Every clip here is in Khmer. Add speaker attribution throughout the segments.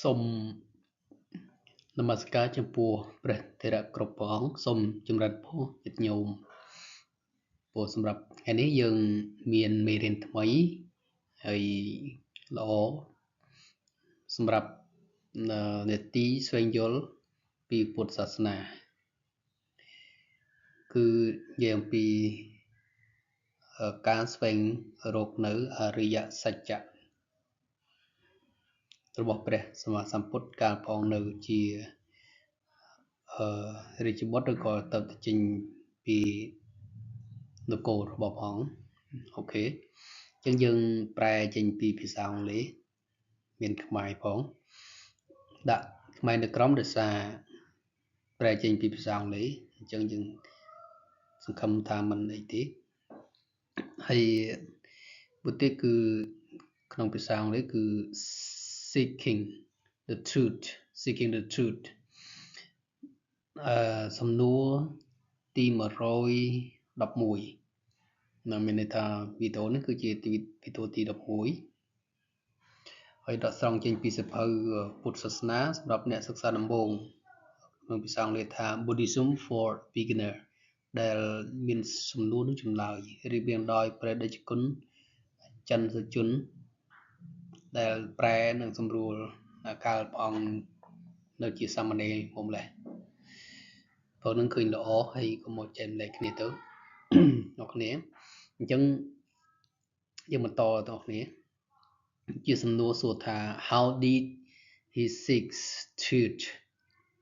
Speaker 1: សូមនមស្ការចំពោះព្រះថេរៈគ្រប់ព្រះអង្គសូមចម្រើនពរញាតិញោមព្រោះសម្រាប់ថ្ងៃនេះយើងមានមេរៀនថ្មីហើយល្អសម្រាប់នេតិស្វែងយល់ពីពុទ្ធសាសនាគឺនិយាយអំពីការស្វែងរកនៅអរិយសច្ចៈរបស់ព្រះសម្មាសម្ពុទ្ធកាលផងនៅជារាជបុត្រឬក៏ទៅចេញពីនគររបស់ផងអូខេអញ្ចឹងយើងប្រែចេញពីភាសាអង់គ្លេសមានខ្មែរផងដាក់ខ្មែរនៅក្រោមដោយសារប្រែចេញពីភាសាអង់គ្លេសអញ្ចឹងយើងសង្ឃឹមថាមិនអីទេហើយពុទ្ធិគឺក្នុងភាសាអង់គ្លេសគឺ seeking the truth សំណួរទី111នៅមានន័យថាវីដេអូនេះគឺជាវីដេអូទី11ហើយដកស្រង់ចេញពីសៀវភៅពុទ្ធសាសនាសម្រាប់អ្នកសិក្សាដំបូងក្នុងភាសាអង់គ្លេសថា Buddhism for Beginner ដែលមានសំណួរនិងចម្លើយរៀបរៀងដោយព្រះតេជគុណច័ន្ទសជនដែលប្រែនិងសម្រួលកាលព្រះអង្គនៅជាសាមណេរមុំលេះព្រោះនឹងឃើញល្អហើយក៏មកចែកម្លែកគ្នាទៅអ្នកគ្នាអញ្ចឹងយើងបន្តតអ្នកគ្នាជាសំណួរសួរថា how did he seek truth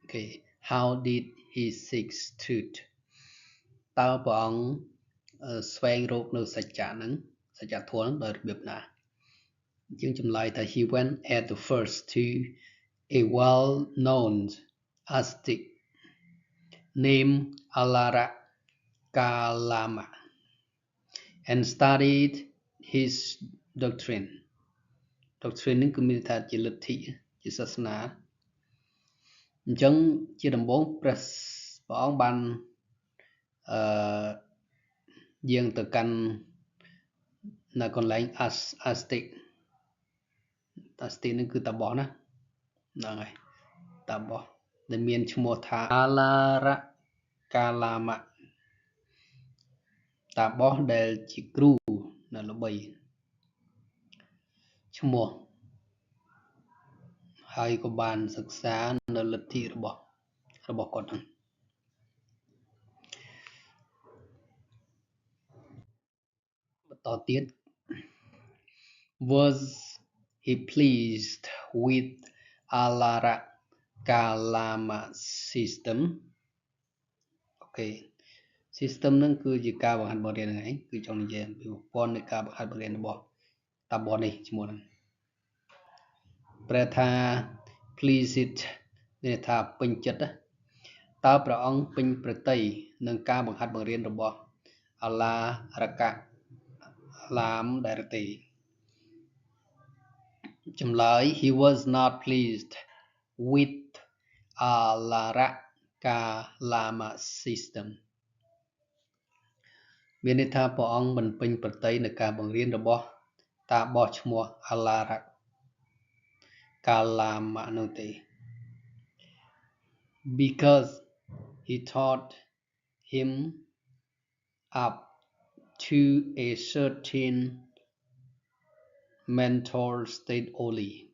Speaker 1: okay how did he seek truth តើព្រះអង្គស្វែងរកនៅសច្ចៈហ្នឹងសច្ចធម៌ហ្នឹងដោយរបៀបណាយើងចម្លើយថា he went at the first to a well known ascetic named Alara Kalama and studied his doctrine នឹងគឺមានថាជាលទ្ធិជាសាសនាអញ្ចឹងជាដំបូងព្រះអង្គបានយាងទៅកាន់នៅកន្លែង Aztec នឹងគឺតាបោះណាហ្នឹងហើយតាបោះដែលមានឈ្មោះថា Alara Kalama តាបោះដែលជាគ្រូនៅល្បីឈ្មោះហើយក៏បានសិក្សានៅលទ្ធិរបស់គាត់ហ្នឹងបន្តទៀត was he pleased with Alara Kalama system អូខេ system ហ្នឹងគឺជាការបង្ហាត់បង្រៀនហ្នឹងឯងគឺចង់និយាយអំពីប្រព័ន្ធនៃការបង្ហាត់បង្រៀនរបស់តាបននេះឈ្មោះហ្នឹងប្រែថា pleased នេះថាពេញចិត្តតើព្រះអង្គពេញប្រតិនឹងការបង្ហាត់បង្រៀនរបស់អាឡារកៈឡាមដែរទេចម្លើយ he was not pleased with Alara Kalama system មានន័យថាព្រះអង្គមិនពេញប្រតិនឹងការបង្រៀនរបស់តាបោះឈ្មោះ Alara Kalama នោះទេ because he taught him up to a certain mental state only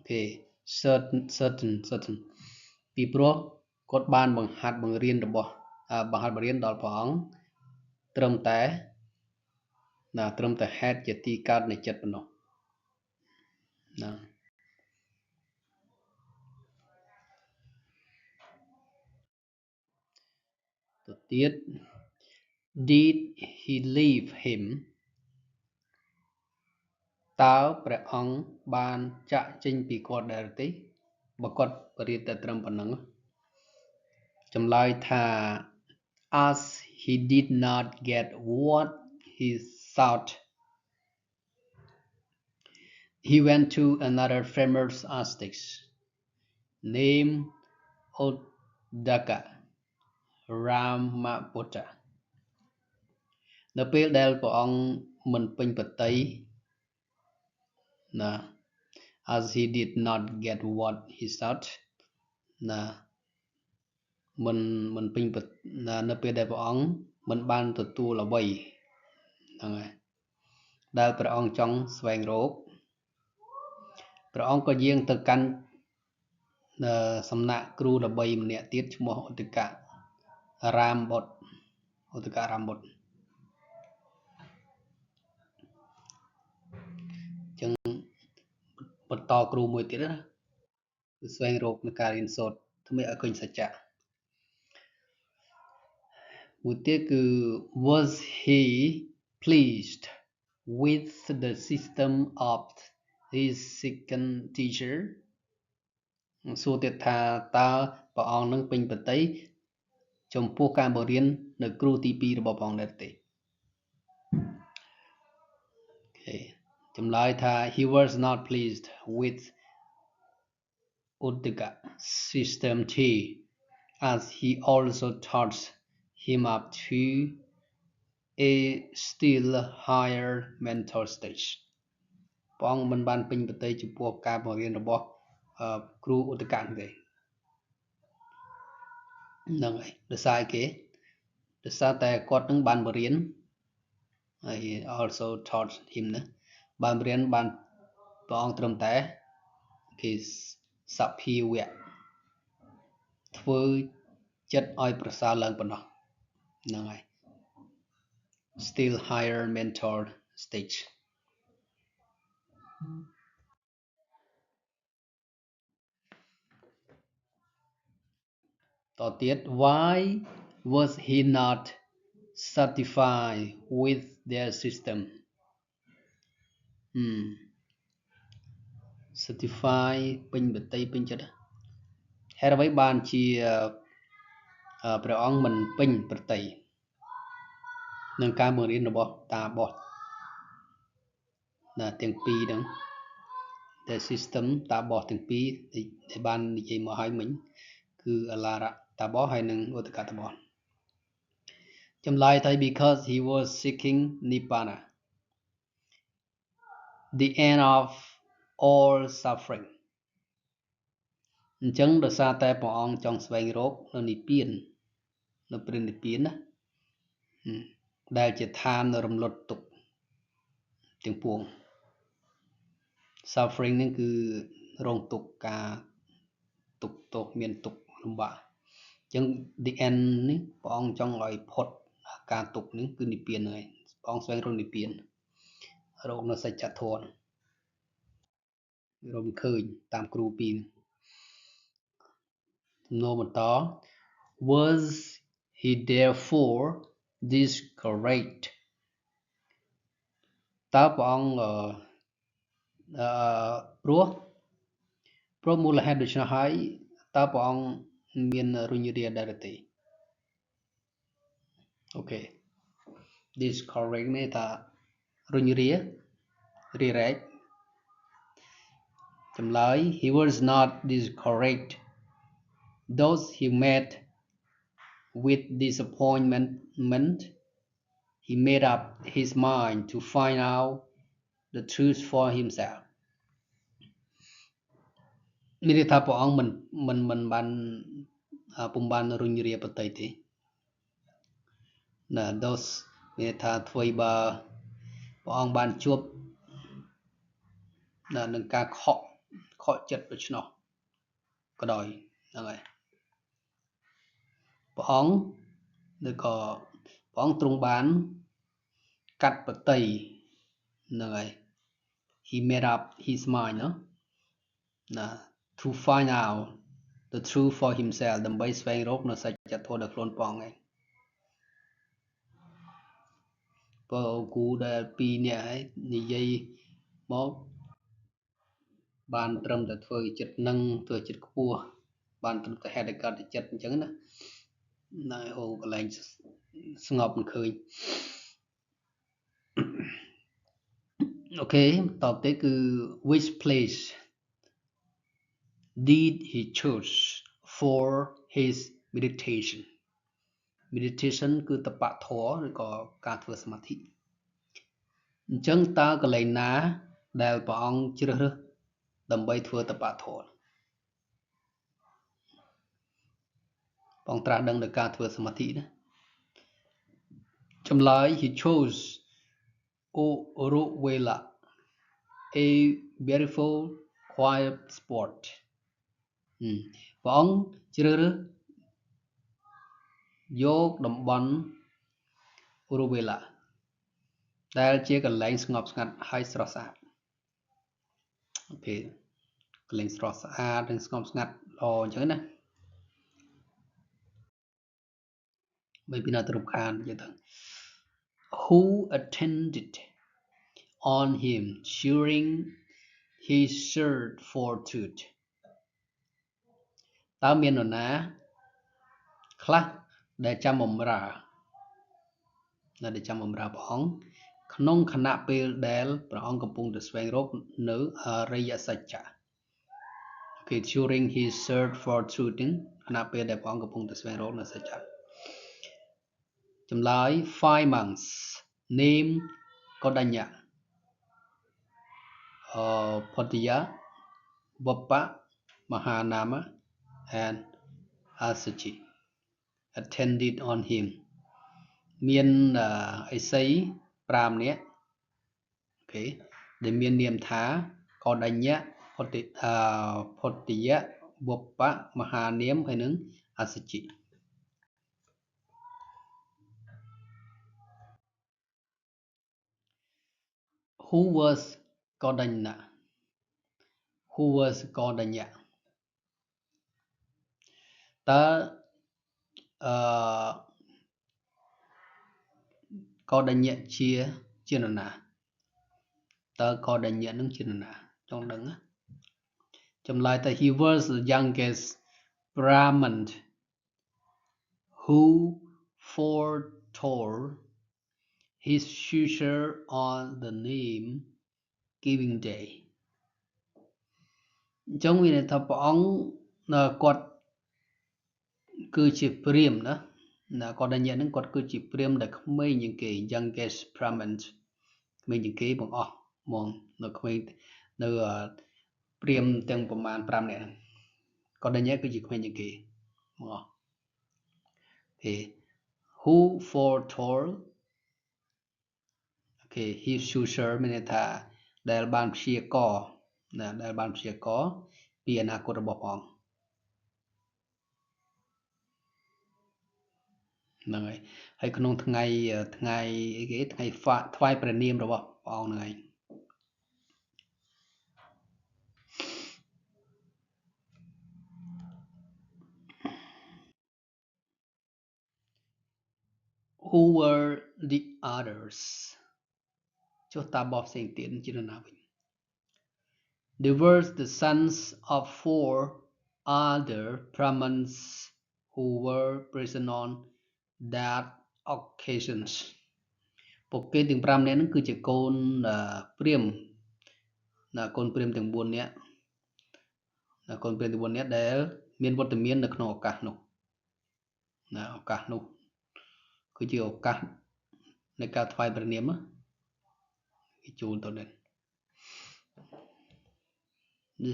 Speaker 1: okay certain ពីព្រោះគាត់បានបង្ហាត់បង្រៀនដល់ព្រះអង្គត្រឹមតែហេតុជាទីកើតនៃចិត្តប៉ុណ្ណោះណាទៅទៀត did he leave him តើព្រះអង្គបានចាក់ចេញពីគាត់ដែរទេបើគាត់បរិយាតែត្រឹមប៉ុណ្ណឹងចម្លើយថា as he did not get what he sought he went to another famous Aztec named Odaka Ramaputta នៅពេលដែលព្រះអង្គមិនពេញប្រតិណា as he did not get what he sought ណាមិនពេញនៅពេលដែលព្រះអង្គមិនបានទទួលអ្វីហ្នឹងហើយដែលព្រះអង្គចង់ស្វែងរកព្រះអង្គក៏យាងទៅកាន់សំណាក់គ្រូល្បីម្នាក់ទៀតឈ្មោះឧទករាមបុត្រចឹងបន្តគ្រូមួយទៀតណាគឺស្វែងរកនឹងការរៀនសូត្រធ្វើឲ្យឃើញសច្ចៈមួយទៀតគឺ was he pleased with the system of his second teacher សួរទៀតថាតើព្រះអង្គនឹងពេញប្រតិចំពោះការបង្រៀននៅគ្រូទី2របស់ព្រះអង្គដែរទេចម្លើយថា he was not pleased with Uddaka system T as he also taught him up to a still higher mental stage ព្រះអង្គមិនបានពេញប្រតិចំពោះការបង្រៀនរបស់គ្រូឧត្តកៈទេហ្នឹងហើយដោយសារគេដោយសារតែគាត់នឹងបានបរៀនហើយ also taught him ណាបានបរៀនបានព្រះអង្គត្រឹមតែគេសភាវៈធ្វើចិត្តឲ្យប្រសើរឡើងប៉ុណ្ណោះហ្នឹងហើយ still higher mental stage តទៀត why was he not satisfied with their system satisfied ពេញបតីពេញចិត្តហេតុអ្វីបានជាព្រះអង្គមិនពេញប្រតិនឹងការបង្រៀនរបស់តាបោះណាទាំងពីរហ្នឹងតែ system តាបោះទាំងពីរដែលបាននិយាយមកឲ្យមិញគឺអឡារៈតាបោះហើយនិងឧត្តកតាបោះចម្លើយថា because he was seeking nibbana the end of all suffering អញ្ចឹងដោយសារតែព្រះអង្គចង់ស្វែងរកនៅនិព្វាននៅព្រះនិព្វានណាដែលជាឋានរំលត់ទុក្ខទាំងពួង suffering ហ្នឹងគឺរងទុក្ខការទុក្ខទោសមានទុក្ខលំបាកអញ្ចឹង the end នេះព្រះអង្គចង់ឲ្យផុតការទុក្ខនេះគឺនិព្វានហើយព្រះអង្គស្វែងរកនិព្វានរកនៅសច្ចធម៌រកឃើញតាមគ្រូពីរសំណួរបន្ត was he therefore discouraged តើព្រះអង្គព្រោះមូលហេតុដូច្នោះហើយតើព្រះអង្គមានរុញរាដែរទេអូខេ discourage នេះថារុញរារែកចម្លើយ he was not discouraged though he met with disappointment he made up his mind to find out the truth for himself មានន័យថាព្រះអង្គមិនបានពុំបានរុញរាបតីទេណា those មានន័យថាធ្វើបើព្រះអង្គបានជួបនឹងការខកចិត្តដូច្នោះក៏ដោយហ្នឹងហើយព្រះអង្គឬក៏ព្រះអង្គទ្រង់បានកាត់បតីហ្នឹងហើយ he made up his mind ណា to find out the truth for himself ដើម្បីស្វែងរកនៅសច្ចធម៌ដល់ខ្លួនព្រះអង្គឯងបើគូដែល2នាក់ហើយនិយាយមកបានត្រឹមតែធ្វើចិត្តនឹងធ្វើចិត្តខ្ពស់បានត្រឹមតែហេតុកើតចិត្តអញ្ចឹងណាអូកន្លែងស្ងប់មិនឃើញអូខេតបទៅគឺ which place did he choose for his meditation គឺតបៈធម៌ឬក៏ការធ្វើសមាធិអញ្ចឹងតើកន្លែងណាដែលព្រះអង្គជ្រើសរើស ដើម្បីធ្វើតបៈធម៌បងត្រាស់ដឹងដល់ការធ្វើសមាធិណាចម្លើយ he chose Oruvela a beautiful quiet spot ព្រះអង្គជ្រើសរើសយកតំបន់ Oruvela ដែលជាកន្លែងស្ងប់ស្ងាត់ហើយស្រស់ស្អាតអូខេកន្លែងស្រស់ស្អាតនិងស្ងប់ស្ងាត់ល្អអញ្ចឹងណាមិនពីណាទៅរំខាននិយាយទៅ who attended on him during his search for truth តើមាននរណាខ្លះដែលចាំបម្រើព្រះអង្គក្នុងខណៈពេលដែលព្រះអង្គកំពុងតែស្វែងរកនៅអរិយសច្ចៈ Okay during his search for truth ខណៈពេលដែលព្រះអង្គកំពុងតែស្វែងរកនៅសច្ចៈចម្លើយ five months name កដញ្ញៈផុតិយៈវបៈមហានាម and Asaji attended on him មានឥសី5នាក់អូខេដែលមាននាមថាកដញ្ញៈផុតិយៈវបៈមហានាមហើយនឹង Asaji who was Kodanya who was Kodanya តើកដញ្ញៈជានរណាតើកដញ្ញៈនឹងជានរណាចង់ដឹងណាចម្លើយថា he was the youngest Brahmin who foretold his future on the name giving day អញ្ចឹងមានន័យថាព្រះអង្គគាត់គឺជាព្រាហ្មណ៍ណាកដញ្ញៈនឹងគាត់គឺជាព្រាហ្មណ៍ដែលក្មេងជាងគេ youngest Brahmin ក្មេងជាងគេបងអស់ហ្មងនៅក្មេងនៅព្រាហ្មណ៍ទាំងប្រមាណ5នាក់ហ្នឹងកដញ្ញៈគឺជាក្មេងជាងគេបងអស់ទេ who foretold okay his future មានន័យថាដែលបានព្យាករណ៍ណាដែលបានព្យាករណ៍ពីអនាគតរបស់ព្រះអង្គហ្នឹងហើយក្នុងថ្ងៃអីគេថ្ងៃថ្វាយព្រះនាមរបស់ព្រះអង្គហ្នឹងឯង who were the others ចុះតាបបផ្សេងទៀតជានរណាវិញ They were the sons of four other Brahmins who were present on that occasions ពួកគេទាំង5នាក់ហ្នឹងគឺជាកូនព្រាហ្មណ៍កូនព្រាហ្មណ៍ទាំង4នាក់កូនព្រាហ្មណ៍ទាំង4នាក់ដែលមានវត្តមាននៅក្នុងឱកាសនោះឱកាសនោះគឺជាឱកាសនៃការថ្វាយព្រះនាមគេចូលទៅនេះ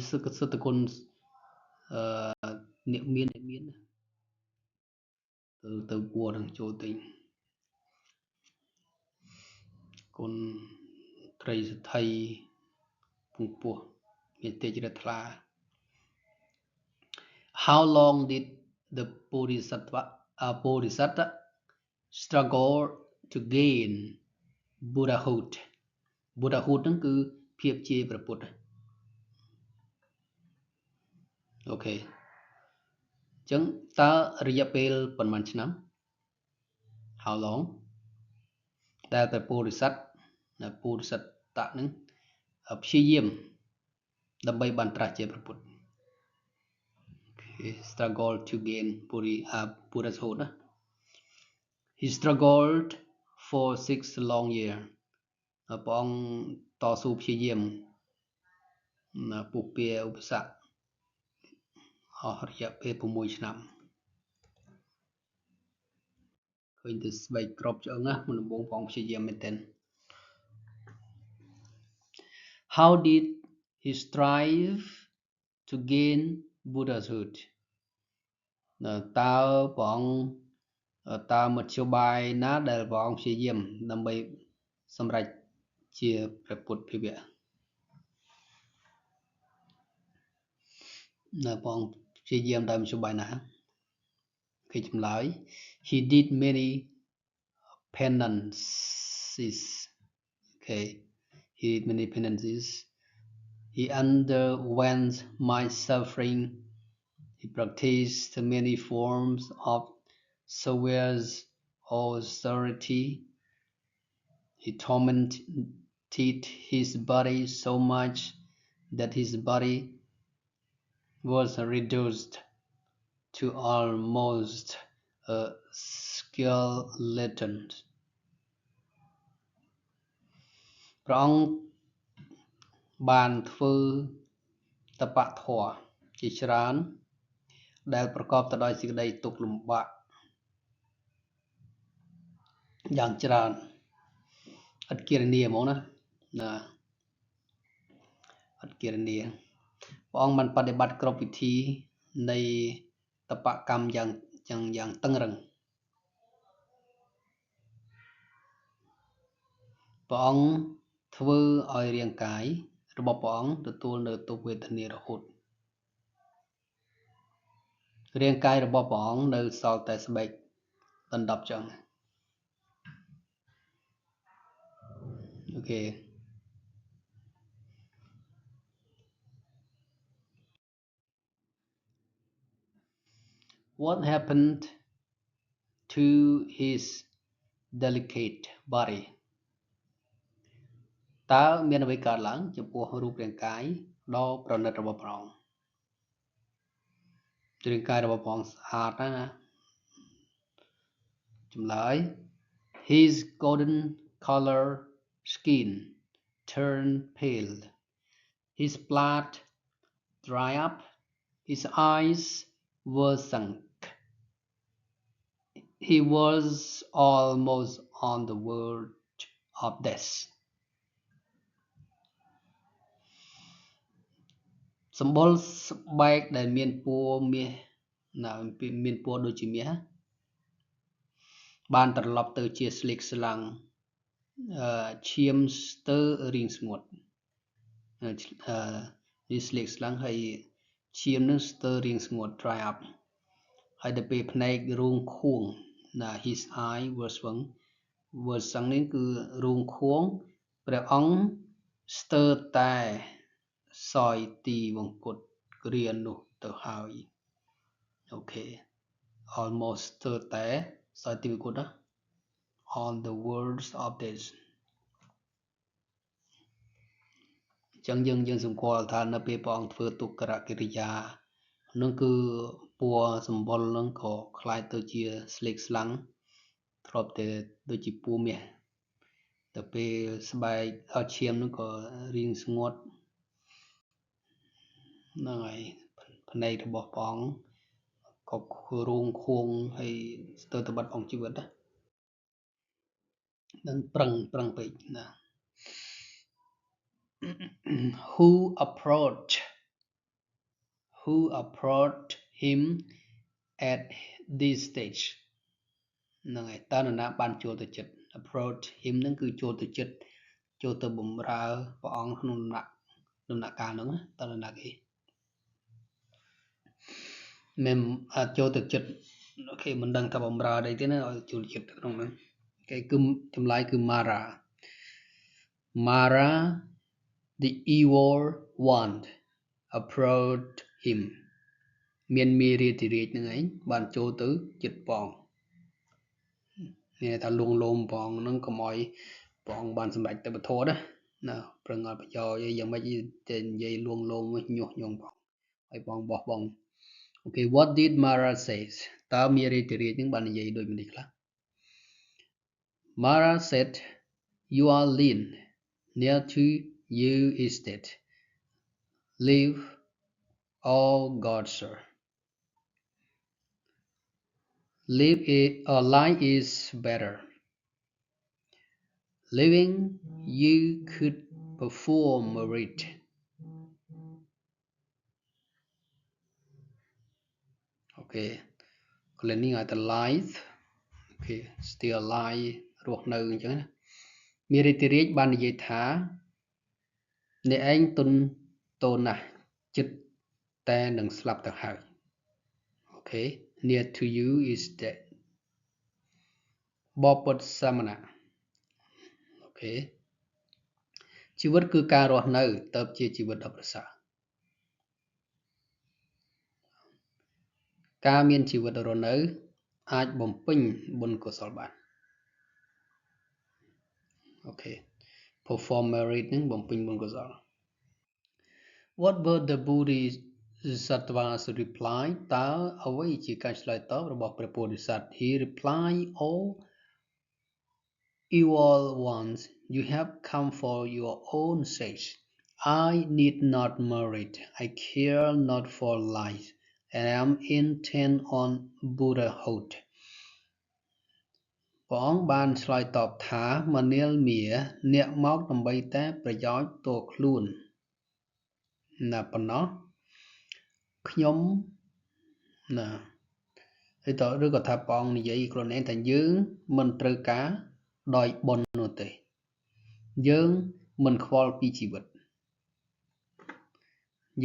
Speaker 1: សិទ្ធិគុណអ្នកមានទៅពួរនឹងចូលទិញគុណត្រីសទ្ធិពងពោះមានទេជ្រះថ្លា How long did the Bodhisattva struggle to gain Buddhahood ហ្នឹងគឺភាពជាព្រះពុទ្ធអូខេអញ្ចឹងតើរយៈពេលប៉ុន្មានឆ្នាំ How long ដែលព្រះពោធិសត្វតៈនឹងព្យាយាមដើម្បីបានត្រាស់ជាព្រះពុទ្ធ struggle to gain Buddhahood ណា He struggled for 6 long years ព្រះអង្គតស៊ូព្យាយាមពុះពៀឧបសគ្គអស់រយៈពេល6ឆ្នាំឃើញទៅស្បែកក្របឆ្អឹងណាមុនដំបូងព្រះអង្គព្យាយាមមែនទែន How did he strive to gain Buddhahood តើព្រះអង្គតើមធ្យោបាយណាដែលព្រះអង្គព្យាយាមដើម្បីសម្រេចជាព្រះពុទ្ធភាវៈព្រះអង្គព្យាយាមដោយមធ្យោបាយណាគេចម្លើយ he did many penances okay he did many penances he underwent much suffering he practiced many forms of severe austerity he tormented his body so much that his body was reduced to almost a skeleton ព្រះអង្គបានធ្វើតបៈធម៌ជាច្រើនដែលប្រកបទៅដោយសេចក្តីទុក្ខលំបាកយ៉ាងច្រើនឥតគណនាហ្មងណាឥតគណនាព្រះអង្គបានបដិបត្តិគ្រប់វិធីនៃតបកម្មយ៉ាងតឹងរ៉ឹងព្រះអង្គធ្វើឲ្យរាងកាយរបស់ព្រះអង្គទទួលនៅទុក្ខវេទនារហូតរាងកាយរបស់ព្រះអង្គនៅសល់តែស្បែកដណ្ដប់ចឹងអូខេ What happened to his delicate body តើមានអ្វីកើតឡើងចំពោះរូបរាងកាយដ៏ប្រណិតរបស់ព្រះអង្គរាងកាយរបស់ព្រះអង្គស្អាតណាចម្លើយ his golden color skin turned pale his blood dried up his eyes were sunk he was almost on the verge of death សម្បុរស្បែកដែលមានពណ៌មាសមានពណ៌ដូចជាមាសបានត្រឡប់ទៅជាស្លេកស្លាំងឈាមស្ទើររីងស្ងួតនេះស្លេកស្លាំងហើយឈាមនឹងស្ទើររីងស្ងួត dry up ហើយទៅពេលភ្នែករូងខួងhis eye was swung នេះគឺរូងខួងព្រះអង្គស្ទើរតែសោយទីវង្គតគ្រានោះទៅហើយអូខេ almost ស្ទើរតែសោយទីវង្គតណា on the words of this អញ្ចឹងយើងសម្គាល់ថានៅពេលព្រះអង្គធ្វើទុក្ខកិរិយានឹងគឺពណ៌សម្បុរនឹងក៏คล้ายទៅជាស្លេកស្លាំងធ្លាប់តែដូចជាពណ៌មាសទៅពេលស្បែកឈាមនឹងក៏រីងស្ងួតហ្នឹងហើយភ្នែករបស់ព្រះអង្គក៏រូងខួងហើយស្ទើរតែបាត់បង់ជីវិតណានឹងប្រឹងពេកណា who approached him at this stage ហ្នឹងហើយតើនរណាបានចូលទៅចិត្ត approach him ហ្នឹងគឺចូលទៅចិត្តចូលទៅបម្រើព្រះអង្គក្នុងដំណាក់កាលហ្នឹងតើនរណាគេមិនចូលទៅចិត្តអូខេមិនដឹងថាបម្រើអីទេណាឲ្យចូលចិត្តក្នុងហ្នឹងគេគឺចម្លើយគឺ Mara the evil one approached him មានមេរាធិរាជហ្នឹងឯងបានចូលទៅចិត្តព្រះអង្គនេះថាលួងលោមព្រះអង្គហ្នឹងកុំឲ្យព្រះអង្គបានសម្រេចទៅពធណាប្រឹងឲ្យប្រយោជន៍យ៉ាងម៉េចទៅនិយាយលួងលោមញុះញង់ព្រះឲ្យព្រះអង្គបោះបង់ Okay what did Mara says តើមេរាធិរាជហ្នឹងបាននិយាយដូចនេះខ្លះ Mara said you are lean near to you is dead live oh God sir lie is better living you could perform a rite ok cleaning out the life ok still alive រស់នៅអញ្ចឹងណាមានរាជរាជបាននិយាយថាអ្នកឯងទុនតូនណាស់ចិត្តតែនឹងស្លាប់ទៅហើយអូខេ near to you is dead បពុតសមណៈអូខេជីវិតគឺការរស់នៅទៅជាជីវិតដ៏ប្រសើរការមានជីវិតរស់នៅអាចបំពេញបុណ្យកុសលបានអូខេ perform merit នឹងបំពេញបុណ្យកុសល What were the Bodhisattva's reply តើអ្វីជាការឆ្លើយតបរបស់ព្រះពោធិសត្វ He replied oh evil ones you have come for your own sakes I need not merit I care not for life and am intent on Buddhahood ព្រះអង្គបានឆ្លើយតបថាមនាលមាអ្នកមកដើម្បីតែប្រយោជន៍ផ្ទាល់ខ្លួនណាប៉ុណ្ណោះខ្ញុំណាឬក៏ថាព្រះអង្គនិយាយខ្លួនឯងថាយើងមិនត្រូវការដោយបុណ្យនោះទេយើងមិនខ្វល់ពីជីវិត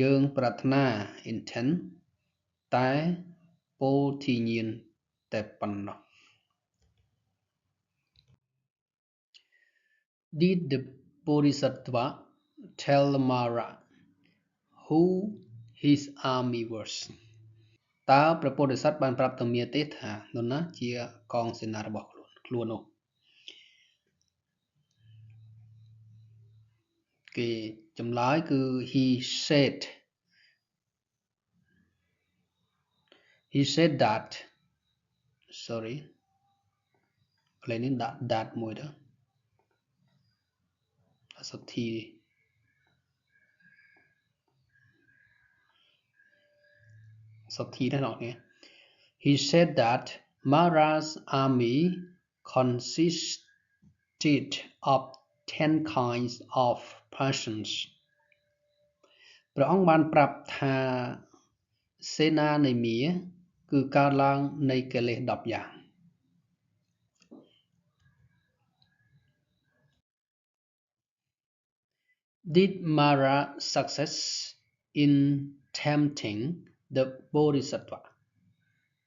Speaker 1: យើងប្រាថ្នា intent តែពោធិញ្ញាណតែប៉ុណ្ណោះ Did the Bodhisattva tell Mara who his army was តើព្រះពោធិសត្វបានប្រាប់ទៅមាទេថានរណាជាកងសេនារបស់ខ្លួននោះគេចម្លើយគឺ he said that sorry កន្លែងនេះ that មួយទៅសុទ្ធីដែរអ្នក He said that Mara's army consisted of 10 kinds of persons ព្រះអង្គបានប្រាប់ថាសេនានៃមាគឺកើតឡើងនៃកិលេស10យ៉ាង Did Mara success in tempting the Bodhisattva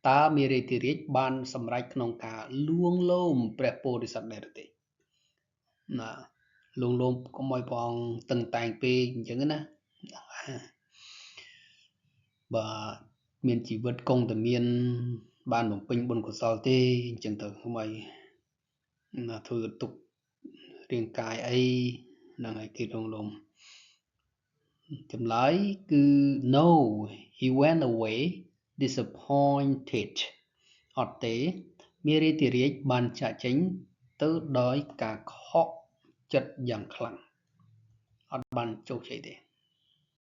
Speaker 1: តើមេរេតិរាជបានសម្រេចក្នុងការលួងលោមព្រះពោធិសត្វដែរឬទេណាលួងលោមកុំឲ្យព្រះអង្គតឹងតែងពេកអញ្ចឹងណាបាទមានជីវិតគង់តែមានបានបំពេញបុណ្យកុសលទេអញ្ចឹងទៅកុំឲ្យណាធ្វើទុករាងកាយអីហ្នឹងហើយគេលួងលោមចម្លើយគឺ no he went away disappointed អត់ទេមេរេតិរាជបានចាកចេញទៅដោយការខកចិត្តយ៉ាងខ្លាំងអត់បានជោគជ័យទេ